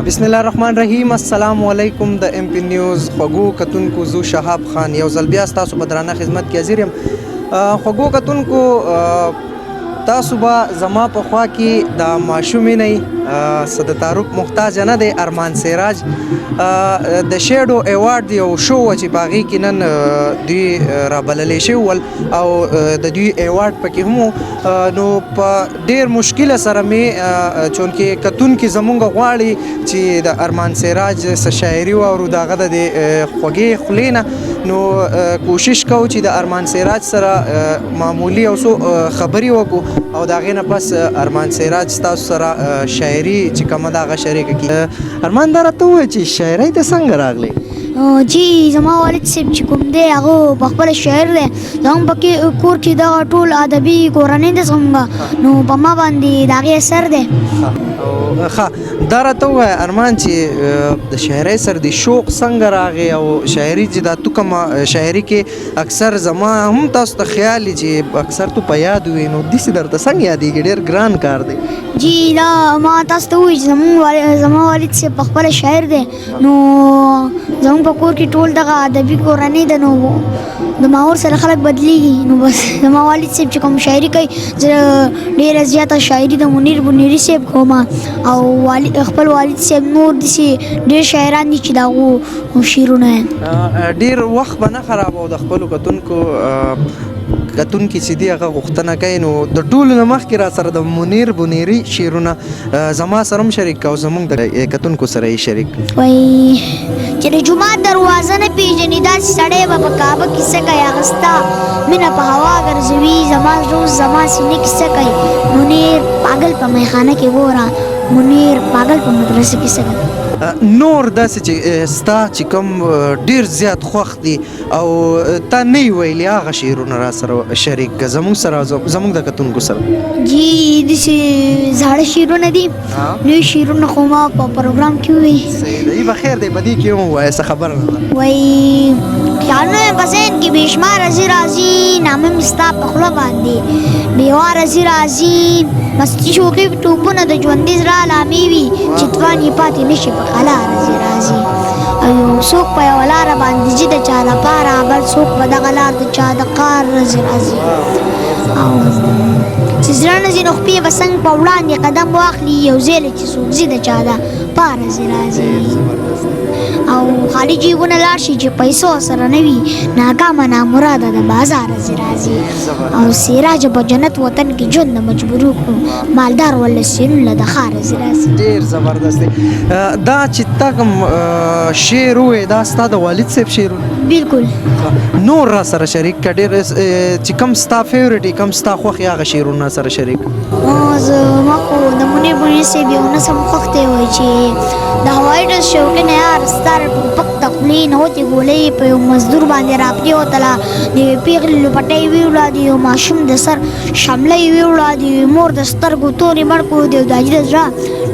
بسم الله الرحمن الرحیم. السلام علیکم. د ام پی نیوز خوږو کتونکو زو شهاب خان یو ځل بیا ستاسو په درانه خدمت کې حاضر یم. خوږو کتونکو تاسو به زما په خوا کې د ماشومې نه څه د تعارف محتاج نه دی ارمان سراج د شیډو ایوارډ یو شو و چې په هغې کې نن دوی رابللی شوي ول او د دوی ایوارډ پکې هم نو په ډېر مشکله سره مې چونکې کتونکي زمونږ غواړي چې د ارمان سراج څه شاعري واورو د هغه د خوږې خولې نه نو کوشش کوو چې د ارمان سراج سره معمولي او څو خبرې وکړو او د هغې نه پس ارمان سراج ستاسو سره شاعري چې کومه ده هغه شریکه کړي. ارمان دا راته ووایه چې شاعرۍ ته څنګه راغلی؟ جی زما والد صاحب چې کوم دی هغه پخپله شاعر دی. زموږ په کور کې دغه ټول ادبي کورنۍ ده زموږ نو په ما باندې د هغې اثر دی. ښه دا راته ووایه ارمان چې د شاعرۍ سره د شوق څنګه راغی او شاعري چې دا تو کومه شاعري کې اکثر زما هم تاسو ته خیال وي چې اکثر تو په یاد وي نو داسې درته څنګه یادېږي؟ ډېر ګران کار دی. جی دا ما تاسو ته ووایي چې زما والد صاحب پخپله شاعر دی نو زموږ په کور کې ټول دغه ادبي کورنۍ ده نو د ماحول سره خلک بدلیږي نو بس زما والد صاحب چې کوم شاعري کوي زه ډېره زیاته شاعري د منیر بنیري صاحب کوم او خپل والد صاحب نور داسې ډېر شاعران دي چې د هغو شعرونه ډېر وخت به نه خرابوو د خپلو کتونکي چې دي هغه غوښتنه کوي نو د ټولو نه مخکې را سره د منیر بنیري شعرونه زما سره هم شریک او زموږ د کتونکو سره یې شریک وایي چې د جومات دروازه نه پېژني داسې سړی به په کعبه کې څه کوي هغه ستا مینه په هوا ګرځوي زما روز زما سینې کې څه کوي منیر پاگل په میخانه کې ګوره منیر پاگل په مدرسه کې څه کوي. نور داسې چې ستا چې کوم ډېر زیات خوښ دي او تا نه یې ویلي هغه شعرونه را سره شریک که زموږ سره زموږ د کتونکو سره؟ جی داسې زاړه شعرونه دي نوي شعرونه خو ما په پروګرام کې ووایي. صحیح ده به خیر دی په دې کې هم ووایه څه خبره نه ده. وایي خیالونه مې په ذهن کې بېشماره ځي راځي نامه مې ستا په خوله باندې بېواره ځي راځي مستي شوقي ټوپونه د ژوندي زړه علامې وي چې توان یې پاتې نه شي په خلا راځي او یو څوک په یوه لاره باندې ځي د چا لپاره بل څوک په دغه لار د چا د قار راځي او چې زړه نه ځي نو خپې به څنګ په وړاندې قدم واخلي یو ځای له چې څوک ځي د چا د پار راځي او خالي جیبونه لاړ شي چې پیسو سره نه وي ناکامه نامراده د بازار راځي او سراج په جنت وطن کې ژوند د مجبورو کړو مالدار ولا سینونه د ښار راځي. ډېر زبردست دی. دا چې تا کوم شعر ووایې دا ستا د والد صاحب شعرونه؟ بالکل. نور را سره شریک که ډېر چې کوم ستا فیورټ کوم ستا خوښ هغه شعرونه سره شریک؟ زما خو د منیر بنیري صاحب یو نظم خوښ دی وایي چې د هوایي ډز شوقین یار ستا ټوپک د خولې نه وتې ګولۍ په یو مزدور باندې راپرېوتله د یوې پېغلې لپټۍ ویوړه د یو ماشوم د سر شمله یې ویوړه د یوې مور د سترګو تورې مړ کړو د یو داجي د زړه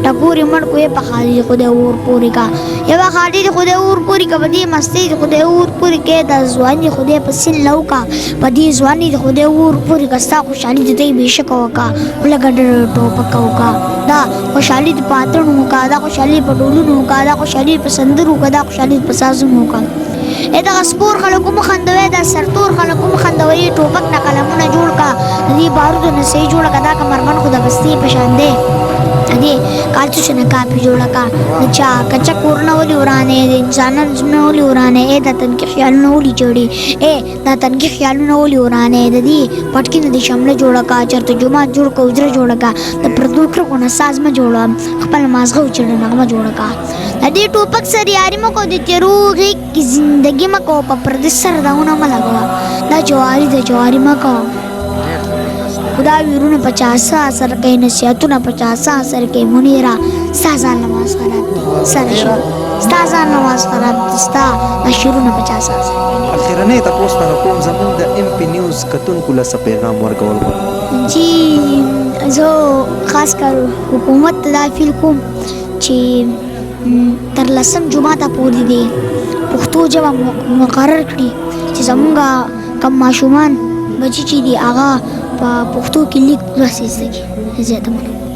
ټکورې مړ کړو یې په خالي د خدای اور پورې کا یوه خالي د خدای اور پورې کا په دې مستۍ د خدای اور پورې کې د ځواني خدای په سین لو کا په دې ځواني د خدای اور پورې کا ستا خوشحالي د دی بېشکه وکړه ولګه ډېر ټوپکه وکړه دا خوشحالي د په اتڼو وکړه دا خوشحالي په ډولونو وکړه دا خوشحالي په سندرو وکړه دا خوشحالي په سازونو وکړه دغه سپور خلکو مه خندوئ دا سرتور خلکو مه خندوئ ټوپک نه قلمونه جوړ کړه د دې بارودو نه صحیح جوړه کړه دا کمربند خو د بستې په شان دی دې کارتوس نه کاپي جوړه کړه د چا کچه کورونه ولې ورانې د انسانانو زړونه ولې ورانې دا تنکي خیالونه ولې جوړې دا تنکي خیالونه ولې ورانې د دې پټکي نه دې شمله جوړه کړه چېرته جومات جوړ کړه حجره جوړه کړه د پردو کرکو نه ساز مه جوړه خپل مازغه وچړه نغمه جوړه کړه د دې ټوپک سره یاري مه کوه د تیرو غېږ کې زندګي مه کوه په پردي سر داونه مه لګوه دا جواري د جواري مه کوه خدا ویرونه 50 اثر کوي نصیحتونه 50 اثر کوي منیرا ستا ځان نماز خراب دی سره شو ستا ځان نماز خراب دی ستا شعرونه 50 اثر کوي. اخرنۍ تپوس ته کوم زموږ د ام پی نیوز کتونکو له څه پیغام ورکول غواړم؟ جی زه خاص کر حکومت ته دا اپیل کوم چې تر 10 جمعاته پورې دی پښتو ژبه مقرر کړي چې زموږ کم ماشومان بچي چې دي هغه په پښتو کې لیک لوست زده کړي. زیاته مننه.